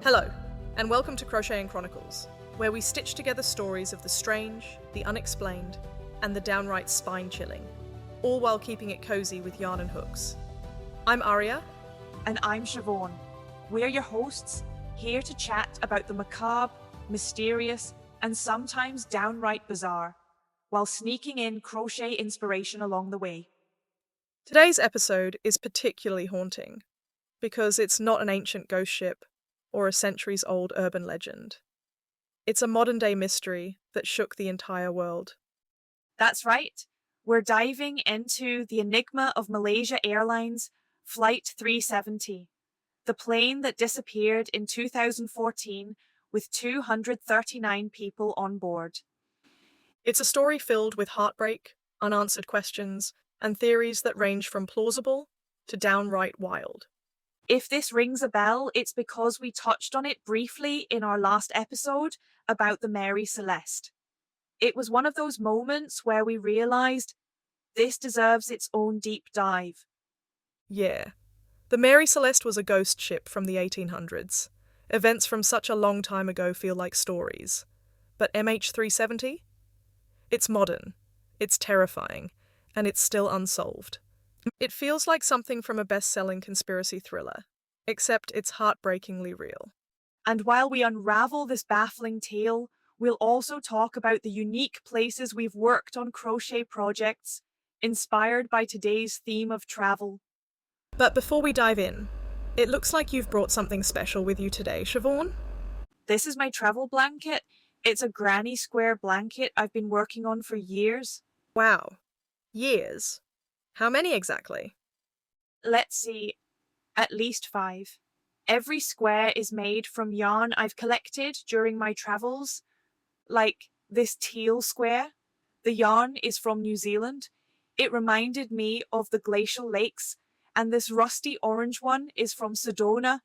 Hello, and welcome to Crochet and Chronicles, where we stitch together stories of the strange, the unexplained, and the downright spine-chilling, all while keeping it cozy with yarn and hooks. I'm Aryia. And I'm Siobhan. We're your hosts, here to chat about the macabre, mysterious, and sometimes downright bizarre, while sneaking in crochet inspiration along the way. Today's episode is particularly haunting, because it's not an ancient ghost ship or a centuries-old urban legend. It's a modern-day mystery that shook the entire world. That's right. We're diving into the enigma of Malaysia Airlines Flight 370, the plane that disappeared in 2014 with 239 people on board. It's a story filled with heartbreak, unanswered questions, and theories that range from plausible to downright wild. If this rings a bell, it's because we touched on it briefly in our last episode about the Mary Celeste. It was one of those moments where we realised this deserves its own deep dive. Yeah. The Mary Celeste was a ghost ship from the 1800s. Events from such a long time ago feel like stories. But MH370? It's modern, it's terrifying, and it's still unsolved. It feels like something from a best-selling conspiracy thriller, except it's heartbreakingly real. And while we unravel this baffling tale, we'll also talk about the unique places we've worked on crochet projects, inspired by today's theme of travel. But before we dive in, it looks like you've brought something special with you today, Siobhan. This is my travel blanket. It's a granny square blanket I've been working on for years. Wow. Years? How many exactly? Let's see, at least 5. Every square is made from yarn I've collected during my travels, like this teal square. The yarn is from New Zealand. It reminded me of the glacial lakes, and this rusty orange one is from Sedona,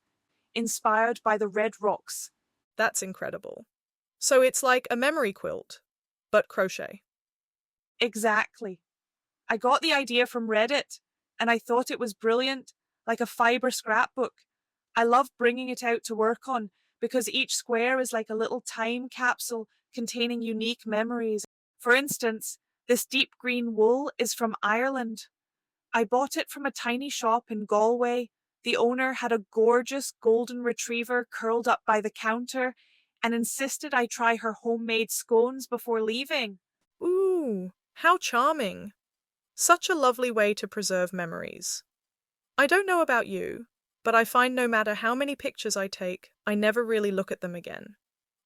inspired by the red rocks. That's incredible. So it's like a memory quilt, but crochet. Exactly. I got the idea from Reddit, and I thought it was brilliant, like a fibre scrapbook. I love bringing it out to work on because each square is like a little time capsule containing unique memories. For instance, this deep green wool is from Ireland. I bought it from a tiny shop in Galway. The owner had a gorgeous golden retriever curled up by the counter and insisted I try her homemade scones before leaving. Ooh, how charming. Such a lovely way to preserve memories. I don't know about you, but I find no matter how many pictures I take, I never really look at them again.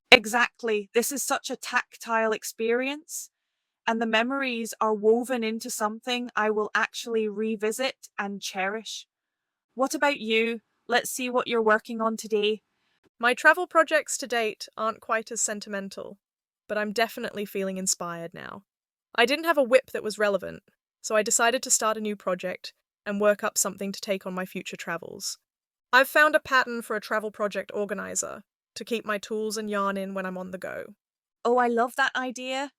Exactly. This is such a tactile experience, and the memories are woven into something I will actually revisit and cherish. What about you? Let's see what you're working on today. My travel projects to date aren't quite as sentimental, but I'm definitely feeling inspired now. I didn't have a whip that was relevant, so I decided to start a new project and work up something to take on my future travels. I've found a pattern for a travel project organizer to keep my tools and yarn in when I'm on the go. Oh, I love that idea.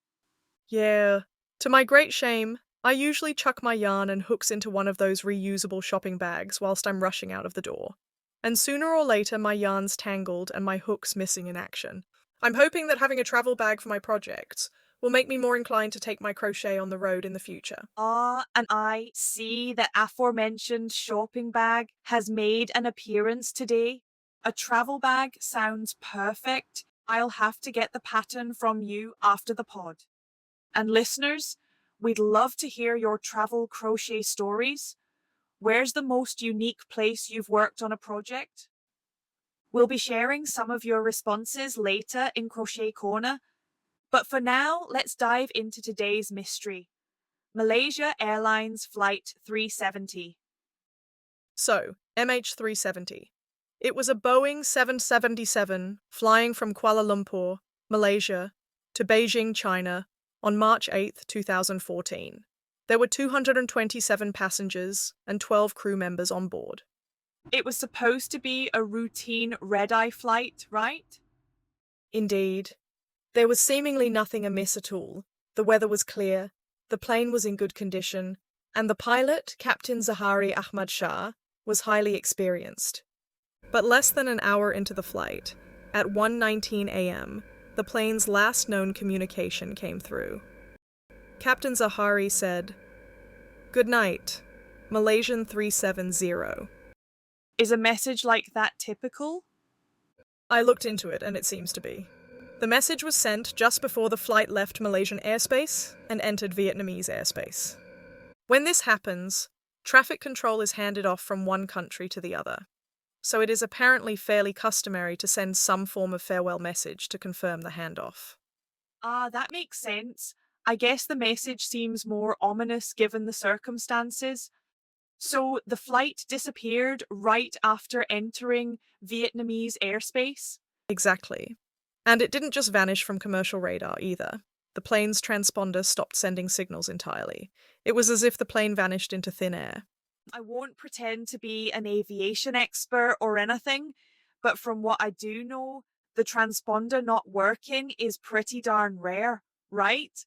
Yeah, to my great shame, I usually chuck my yarn and hooks into one of those reusable shopping bags whilst I'm rushing out of the door. And sooner or later my yarn's tangled and my hook's missing in action. I'm hoping that having a travel bag for my projects will make me more inclined to take my crochet on the road in the future. And I see that aforementioned shopping bag has made an appearance today. A travel bag sounds perfect. I'll have to get the pattern from you after the pod. And listeners, we'd love to hear your travel crochet stories. Where's the most unique place you've worked on a project? We'll be sharing some of your responses later in Crochet Corner. But for now, let's dive into today's mystery. Malaysia Airlines Flight 370. So, MH370. It was a Boeing 777 flying from Kuala Lumpur, Malaysia, to Beijing, China, on March 8, 2014. There were 227 passengers and 12 crew members on board. It was supposed to be a routine red-eye flight, right? Indeed. There was seemingly nothing amiss at all. The weather was clear, the plane was in good condition, and the pilot, Captain Zahari Ahmad Shah, was highly experienced. But less than an hour into the flight, at 1:19 a.m., the plane's last known communication came through. Captain Zahari said, "Good night, Malaysian 370. Is a message like that typical? I looked into it and it seems to be. The message was sent just before the flight left Malaysian airspace and entered Vietnamese airspace. When this happens, traffic control is handed off from one country to the other. So it is apparently fairly customary to send some form of farewell message to confirm the handoff. Ah, that makes sense. I guess the message seems more ominous given the circumstances. So the flight disappeared right after entering Vietnamese airspace? Exactly. And it didn't just vanish from commercial radar either. The plane's transponder stopped sending signals entirely. It was as if the plane vanished into thin air. I won't pretend to be an aviation expert or anything, but from what I do know, the transponder not working is pretty darn rare, right?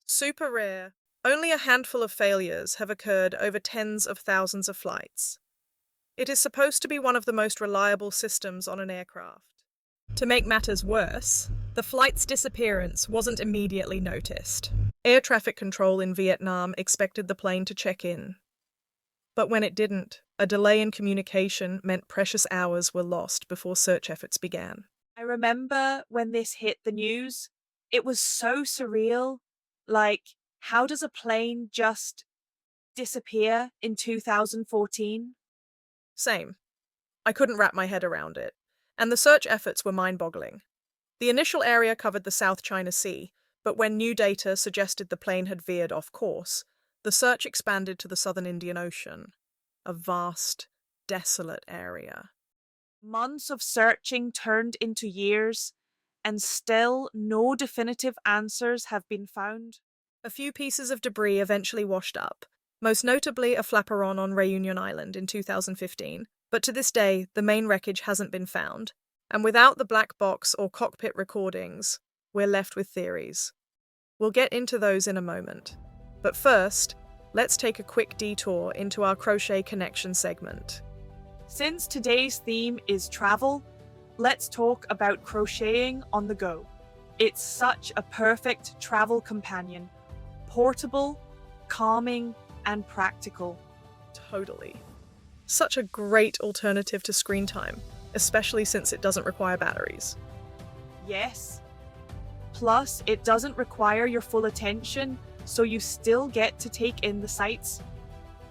Super rare. Only a handful of failures have occurred over tens of thousands of flights. It is supposed to be one of the most reliable systems on an aircraft. To make matters worse, the flight's disappearance wasn't immediately noticed. Air traffic control in Vietnam expected the plane to check in. But when it didn't, a delay in communication meant precious hours were lost before search efforts began. I remember when this hit the news, it was so surreal. Like, how does a plane just disappear in 2014? Same. I couldn't wrap my head around it, and the search efforts were mind-boggling. The initial area covered the South China Sea, but when new data suggested the plane had veered off course, the search expanded to the southern Indian Ocean, a vast, desolate area. Months of searching turned into years, and still no definitive answers have been found. A few pieces of debris eventually washed up, most notably a flaperon on Réunion Island in 2015, but to this day, the main wreckage hasn't been found, and without the black box or cockpit recordings, we're left with theories. We'll get into those in a moment. But first, let's take a quick detour into our Crochet Connection segment. Since today's theme is travel, let's talk about crocheting on the go. It's such a perfect travel companion. Portable, calming, and practical. Totally. Such a great alternative to screen time, especially since it doesn't require batteries. Yes. Plus, it doesn't require your full attention, so you still get to take in the sights.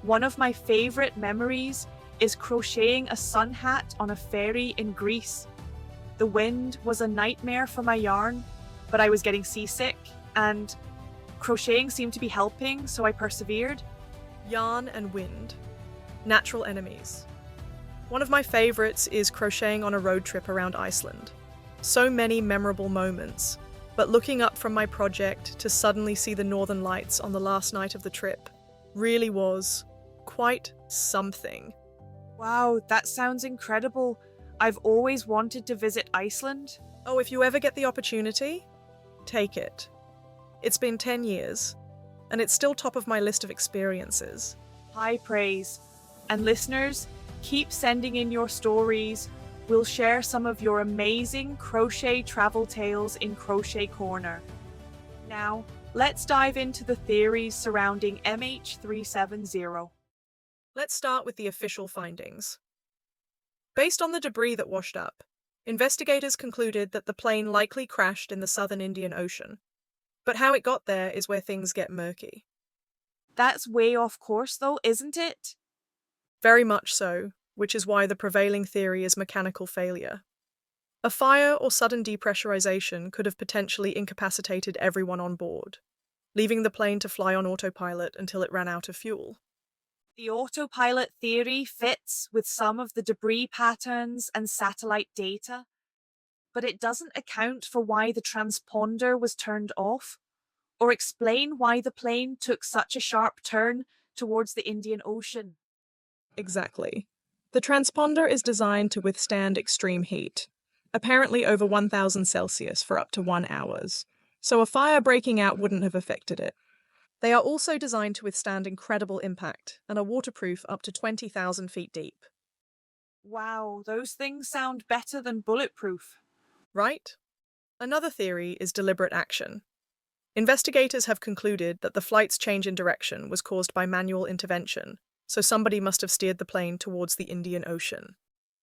One of my favorite memories is crocheting a sun hat on a ferry in Greece. The wind was a nightmare for my yarn, but I was getting seasick, and crocheting seemed to be helping, so I persevered. Yarn and wind. Natural enemies. One of my favorites is crocheting on a road trip around Iceland. So many memorable moments, but looking up from my project to suddenly see the northern lights on the last night of the trip really was quite something. Wow, that sounds incredible. I've always wanted to visit Iceland. Oh, if you ever get the opportunity, take it. It's been 10 years, and it's still top of my list of experiences. High praise. And listeners, keep sending in your stories. We'll share some of your amazing crochet travel tales in Crochet Corner. Now, let's dive into the theories surrounding MH370. Let's start with the official findings. Based on the debris that washed up, investigators concluded that the plane likely crashed in the southern Indian Ocean. But how it got there is where things get murky. That's way off course though, isn't it? Very much so, which is why the prevailing theory is mechanical failure. A fire or sudden depressurization could have potentially incapacitated everyone on board, leaving the plane to fly on autopilot until it ran out of fuel. The autopilot theory fits with some of the debris patterns and satellite data, but it doesn't account for why the transponder was turned off, or explain why the plane took such a sharp turn towards the Indian Ocean. Exactly. The transponder is designed to withstand extreme heat, apparently over 1000 Celsius for up to 1 hour, so a fire breaking out wouldn't have affected it. They are also designed to withstand incredible impact and are waterproof up to 20,000 feet deep. Wow, those things sound better than bulletproof. Right? Another theory is deliberate action. Investigators have concluded that the flight's change in direction was caused by manual intervention, so somebody must have steered the plane towards the Indian Ocean.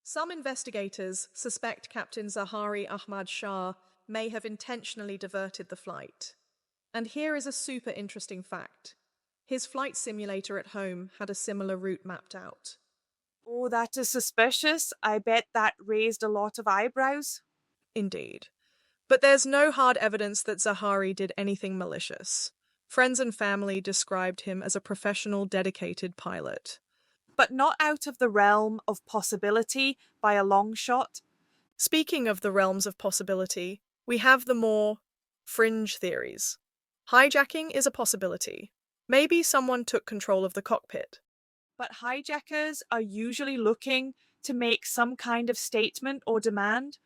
Some investigators suspect Captain Zahari Ahmad Shah may have intentionally diverted the flight. And here is a super interesting fact. His flight simulator at home had a similar route mapped out. Oh, that is suspicious. I bet that raised a lot of eyebrows. Indeed. But there's no hard evidence that Zahari did anything malicious. Friends and family described him as a professional, dedicated pilot. But not out of the realm of possibility by a long shot. Speaking of the realms of possibility, we have the more fringe theories. Hijacking is a possibility. Maybe someone took control of the cockpit. But hijackers are usually looking to make some kind of statement or demand.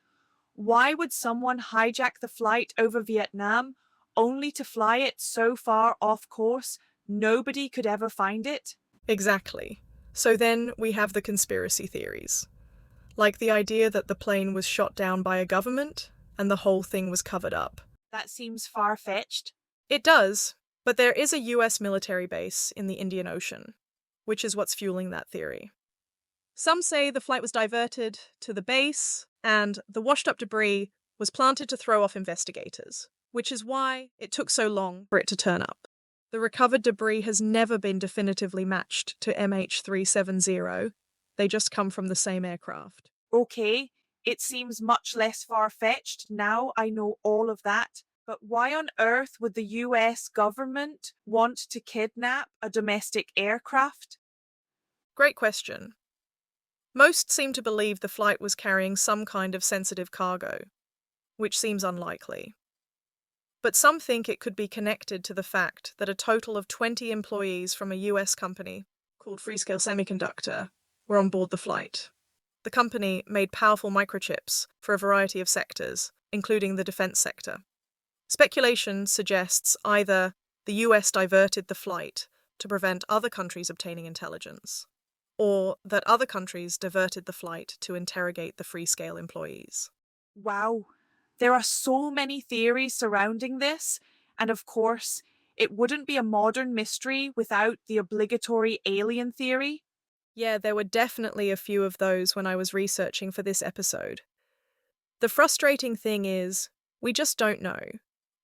Why would someone hijack the flight over Vietnam only to fly it so far off course nobody could ever find it? Exactly. So then we have the conspiracy theories. Like the idea that the plane was shot down by a government and the whole thing was covered up. That seems far fetched. It does, but there is a US military base in the Indian Ocean, which is what's fueling that theory. Some say the flight was diverted to the base and the washed up debris was planted to throw off investigators, which is why it took so long for it to turn up. The recovered debris has never been definitively matched to MH370. They just come from the same aircraft. Okay, it seems much less far fetched now I know all of that. But why on earth would the US government want to kidnap a domestic aircraft? Great question. Most seem to believe the flight was carrying some kind of sensitive cargo, which seems unlikely. But some think it could be connected to the fact that a total of 20 employees from a US company called Freescale Semiconductor were on board the flight. The company made powerful microchips for a variety of sectors, including the defense sector. Speculation suggests either the US diverted the flight to prevent other countries obtaining intelligence, or that other countries diverted the flight to interrogate the Freescale employees. Wow, there are so many theories surrounding this, and of course, it wouldn't be a modern mystery without the obligatory alien theory. Yeah, there were definitely a few of those when I was researching for this episode. The frustrating thing is, we just don't know.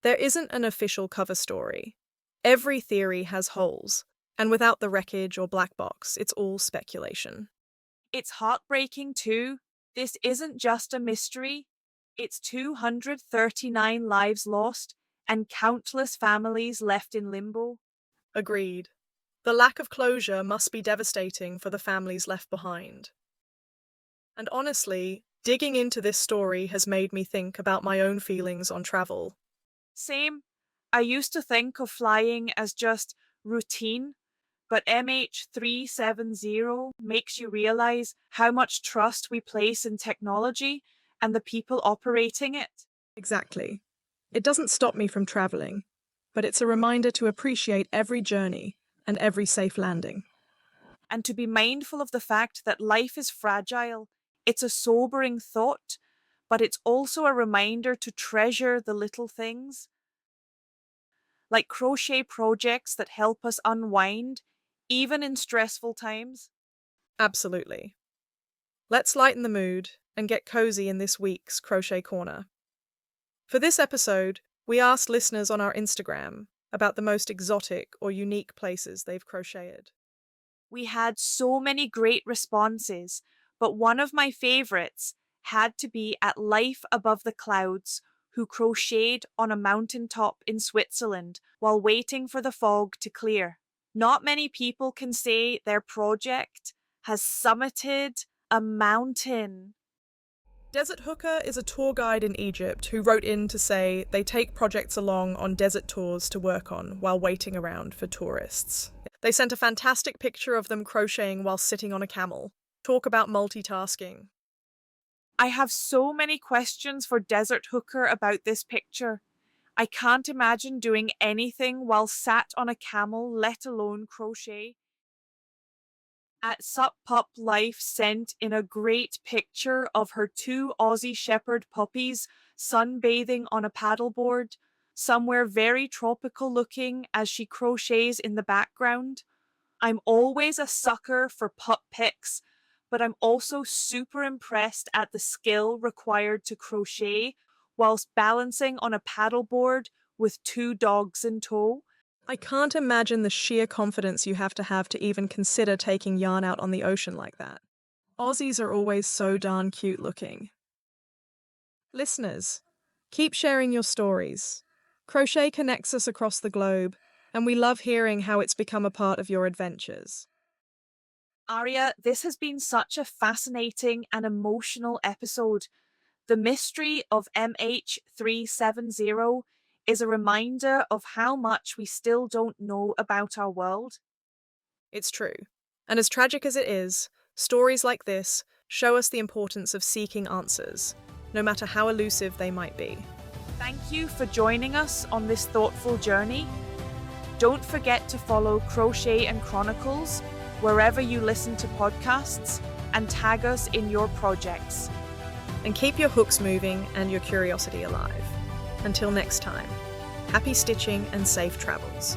There isn't an official cover story. Every theory has holes, and without the wreckage or black box, it's all speculation. It's heartbreaking too. This isn't just a mystery, it's 239 lives lost and countless families left in limbo. Agreed. The lack of closure must be devastating for the families left behind. And honestly, digging into this story has made me think about my own feelings on travel. Same. I used to think of flying as just routine, but MH370 makes you realize how much trust we place in technology and the people operating it. Exactly. It doesn't stop me from traveling, but it's a reminder to appreciate every journey and every safe landing. And to be mindful of the fact that life is fragile. It's a sobering thought, but it's also a reminder to treasure the little things, like crochet projects that help us unwind, even in stressful times. Absolutely. Let's lighten the mood and get cozy in this week's Crochet Corner. For this episode, we asked listeners on our Instagram about the most exotic or unique places they've crocheted. We had so many great responses, but one of my favourites had to be at Life Above the Clouds, who crocheted on a mountaintop in Switzerland while waiting for the fog to clear. Not many people can say their project has summited a mountain. Desert Hooker is a tour guide in Egypt who wrote in to say they take projects along on desert tours to work on while waiting around for tourists. They sent a fantastic picture of them crocheting while sitting on a camel. Talk about multitasking. I have so many questions for Desert Hooker about this picture. I can't imagine doing anything while sat on a camel, let alone crochet. At Sup Pup Life sent in a great picture of her two Aussie Shepherd puppies sunbathing on a paddleboard, somewhere very tropical looking as she crochets in the background. I'm always a sucker for pup pics, but I'm also super impressed at the skill required to crochet whilst balancing on a paddleboard with two dogs in tow. I can't imagine the sheer confidence you have to even consider taking yarn out on the ocean like that. Aussies are always so darn cute looking. Listeners, keep sharing your stories. Crochet connects us across the globe, and we love hearing how it's become a part of your adventures. Aryia, this has been such a fascinating and emotional episode. The mystery of MH370 is a reminder of how much we still don't know about our world. It's true. And as tragic as it is, stories like this show us the importance of seeking answers, no matter how elusive they might be. Thank you for joining us on this thoughtful journey. Don't forget to follow Crochet and Chronicles wherever you listen to podcasts and tag us in your projects. And keep your hooks moving and your curiosity alive. Until next time, happy stitching and safe travels.